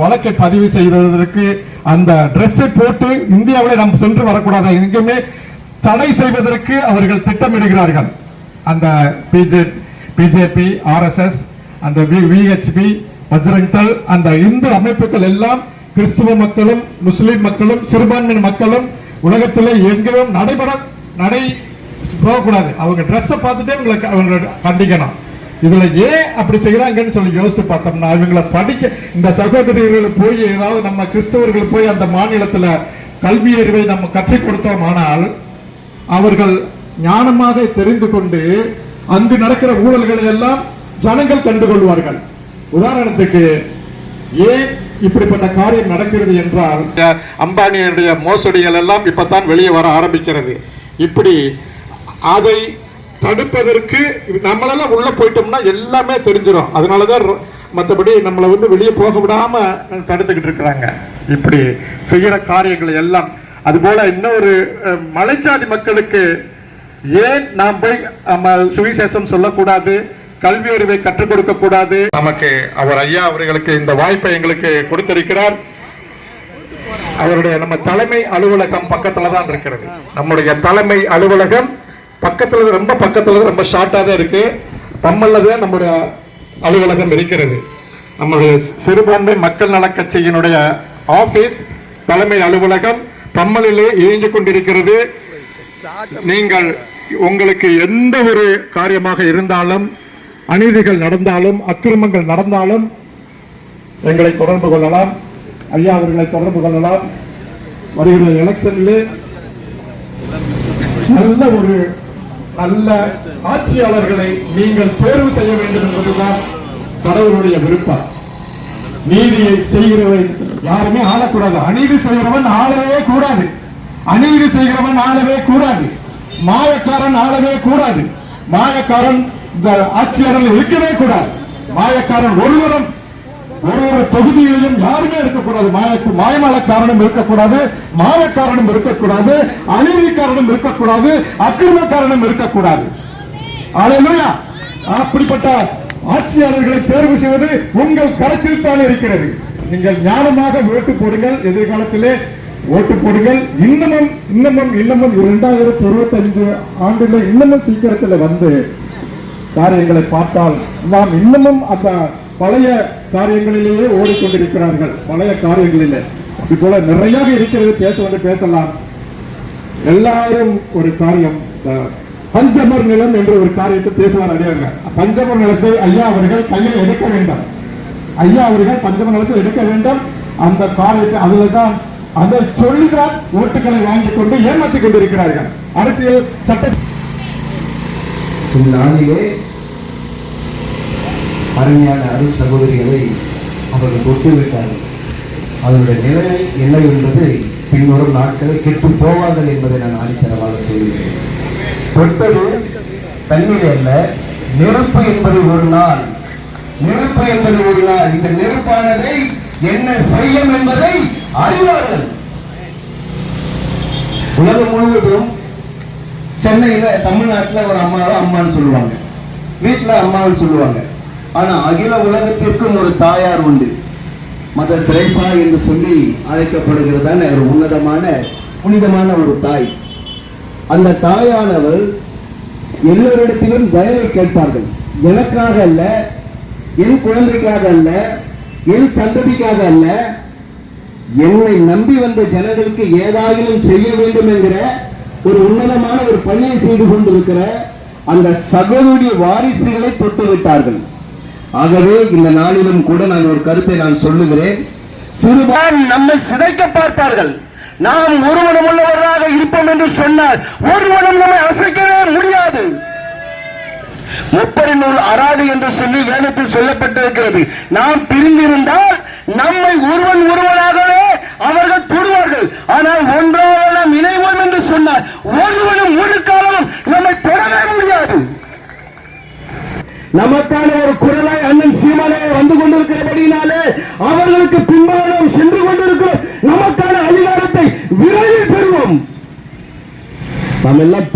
வழக்கை பதிவு செய்வதற்கு அந்த டிரெஸ்ஸை போட்டு இந்தியாவில் நாம் சென்று வரக்கூடாது, எங்குமே தடை செய்வதற்கு அவர்கள் திட்டமிடுகிறார்கள். அந்த பிஜேபி, ஆர்எஸ்எஸ், அந்த விஹெச்பி, பஜ்ரங் தள், அந்த இந்து அமைப்புகள் எல்லாம் கிறிஸ்துவ மக்களும் முஸ்லிம் மக்களும் சிறுபான்மை மக்களும் உலகத்தில் எங்கேயும் நடை போகக்கூடாது. அவங்க ட்ரெஸ்ஸை பார்த்துட்டே அவங்க கண்டிக்கணும். இதுல ஏன் அப்படி செய்யறாங்கன்னு சொல்லி யோசித்து பார்த்தோம்னா, இவங்களை படிக்க இந்த சகோதரிகள் போய் ஏதாவது நம்ம கிறிஸ்தவர்கள் போய் அந்த மாநிலத்துல கல்வி அறிவை நம்ம கற்றுக் கொடுத்தோமானால் அவர்கள் ஞானமாக தெரிந்து கொண்டு அங்கு நடக்கிற ஊழல்களை எல்லாம் ஜனங்கள் கண்டுகொள்வார்கள். உதாரணத்துக்கு ஏன் இப்படிப்பட்ட காரியம் நடக்கிறது என்றால், அம்பானியுடைய மோசடிகள் எல்லாம் இப்பதான் வெளியே வர ஆரம்பிக்கிறது. இப்படி அதை தடுப்பதற்கு நம்மளெல்லாம் உள்ள போயிட்டோம்னா எல்லாமே தெரிஞ்சிடும். அதனாலதான் மற்றபடி நம்மளை வெளியே போக விடாம தடுத்துக்கிட்டு இருக்கிறாங்க இப்படி செய்யற காரியங்கள் எல்லாம். அதுபோல இன்னொரு மலைச்சாதி மக்களுக்கு ஏன் நாம் போய் நம்ம சுவிசேஷம் சொல்லக்கூடாது, கல்வி அறிவை கற்றுக் கொடுக்க கூடாது? நமக்கு அவர் ஐயா அவர்களுக்கு இந்த வாய்ப்பை எங்களுக்கு கொடுத்திருக்கிறார். அவருடைய நம்ம தலைமை அலுவலகம் பக்கத்துல தான் இருக்கிறது. நம்முடைய தலைமை அலுவலகம் பக்கத்துல, ரொம்ப பக்கத்துல, ரொம்ப ஷார்ட்டா தான் இருக்கு. பம்மல்லதான் நம்முடைய அலுவலகம் இருக்கிறது. நம்முடைய சிறுபான்மை மக்கள் நல கட்சியினுடைய ஆபீஸ் தலைமை அலுவலகம் பம்மலிலே இயங்கிக் கொண்டிருக்கிறது. நீங்கள் உங்களுக்கு எந்த ஒரு காரியமாக இருந்தாலும், அநீதிகள் நடந்தாலும், அக்கிரமங்கள் நடந்தாலும் எங்களை தொடர்பு கொள்ளலாம். ஐயா அவர்களை தொடர்பு கொள்ளலாம். வருகிற எலெக்ஷனில் நல்ல ஆட்சியாளர்களை நீங்கள் தேர்வு செய்ய வேண்டும் என்பதுதான் கடவுளுடைய விருப்பம். நீதியை செய்கிறவன் யாருமே ஆளக்கூடாது. அநீதி செய்கிறவன் ஆளவே கூடாது. அநீதி செய்கிறவன் ஆளவே கூடாது. மாயக்காரன் ஆளவே கூடாது. மாயக்காரன் இந்த ஆட்சியாளர்கள் இருக்கவே கூடாது. மாயக்காரன் ஒரு தொகுதியிலையும் யாருமே இருக்கக்கூடாது. மாயமாலக்காரனும் இருக்கக்கூடாது, மாயக்காரனும் இருக்கக்கூடாது, அநீதிக்காரனும் இருக்கக்கூடாது, அக்கிரமக்காரனும் இருக்கக்கூடாது. அல்லேலூயா. அப்படிப்பட்ட ஆட்சியாளர்களை தேர்வு செய்வது உங்கள் கருத்தில் தான் இருக்கிறது. நீங்கள் ஞானமாக ஓட்டு போடுங்கள். எதிர்காலத்திலே ஓட்டு போடுங்கள். இன்னமும் 2025 ஆண்டுல இன்னமும் சீக்கிரத்தில் வந்து காரியங்களை பார்த்தால் நாம் இன்னமும் அந்த பழைய காரியங்களிலேயே ஓடிக்கொண்டிருக்கிறார்கள். பழைய காரியங்களிலே இப்போல நிறைய இருக்கிறது. பேசலாம். எல்லாரும் ஒரு காரியம், பஞ்சமர் நிலம் என்று ஒரு காரியத்தை பேசுவார். அறியாங்க. பஞ்சமர் நிலத்தை ஐயா அவர்கள் கையில் எடுக்க வேண்டும். ஐயா அவர்கள் பஞ்சமர் நிலத்தை எடுக்க வேண்டும். அந்த காரியத்தை அதுலதான் அதை சொல்லிதான் ஓட்டுகளை வாங்கிக் கொண்டு ஏமாற்றிக் கொண்டிருக்கிறார்கள். அரசியல் சட்ட நாளிலே அருமையான அருள் சகோதரிகளை அவர்கள் தொட்டுவிட்டார்கள். அதனுடைய நிலைமை என்ன என்பது பின்வரும் நாட்களில் கெட்டு போவார்கள் என்பதை நான் ஆணித்தரமாக சொல்கிறேன். தொட்டது தண்ணீர் அல்ல, நெருப்பு என்பது ஒரு நாள். நெருப்பு என்பது ஒரு நாள். இந்த நெருப்பானதை என்ன செய்யும் என்பதை அறிவார்கள். உலகம் முழுவதும் சென்னையில, தமிழ்நாட்டில் ஒரு அம்மாவை அம்மான்னு சொல்லுவாங்க, வீட்டில் அம்மான்னு சொல்லுவாங்க. ஆனா அகில உலகத்திற்கும் ஒரு தாயார் உண்டு. மதர் தெரேசா என்று சொல்லி அழைக்கப்படுகிறதான ஒரு உன்னதமான புனிதமான ஒரு தாய். அந்த தாயானவள் எல்லோரிடத்திலும் தயவை கேட்பார்கள். எனக்காக அல்ல, என் குழந்தைக்காக அல்ல, என் சந்ததிக்காக அல்ல, என்னை நம்பி வந்த ஜனங்களுக்கு ஏதாயிலும் செய்ய வேண்டும் என்கிற ஒரு உன்னதமான ஒரு பணியை செய்து கொண்டிருக்கிற அந்த சகோதரிய வாரிசுகளை தொட்டுவிட்டார்கள். ஆகவே இந்த நாளிலும் கூட நான் ஒரு கருத்தை நான் சொல்லுகிறேன். சிறுபான் நம்மை சிதைக்க பார்ப்பார்கள். நாம் ஒருவனும் உள்ளவராக இருப்போம் என்று சொன்னால் ஒருவனும் நம்மை அசைக்கவே முடியாது. முப்பரிநூல் அராது என்று சொல்லி வேதத்தில் சொல்லப்பட்டிருக்கிறது. நாம் பிரிந்திருந்தால் நம்மை ஒருவனாகவே அவர்கள் தொடுவார்கள். ஆனால் ஒன்றாக நாம் இணைவோம் என்று சொன்னால் ஒருவனும் ஒரு காலமும் நம்மை தொடவே முடியாது. நமக்கான ஒரு குரலாய் அண்ணன் சீமானே வந்து கொண்டிருக்கிறபடினாலே அவர்களுக்கு பின்பாக நாம் சென்று கொண்டிருக்கிறோம். நமக்கான அதிகாரத்தை விரைவில் பெறுவோம். நாம் எல்லாம்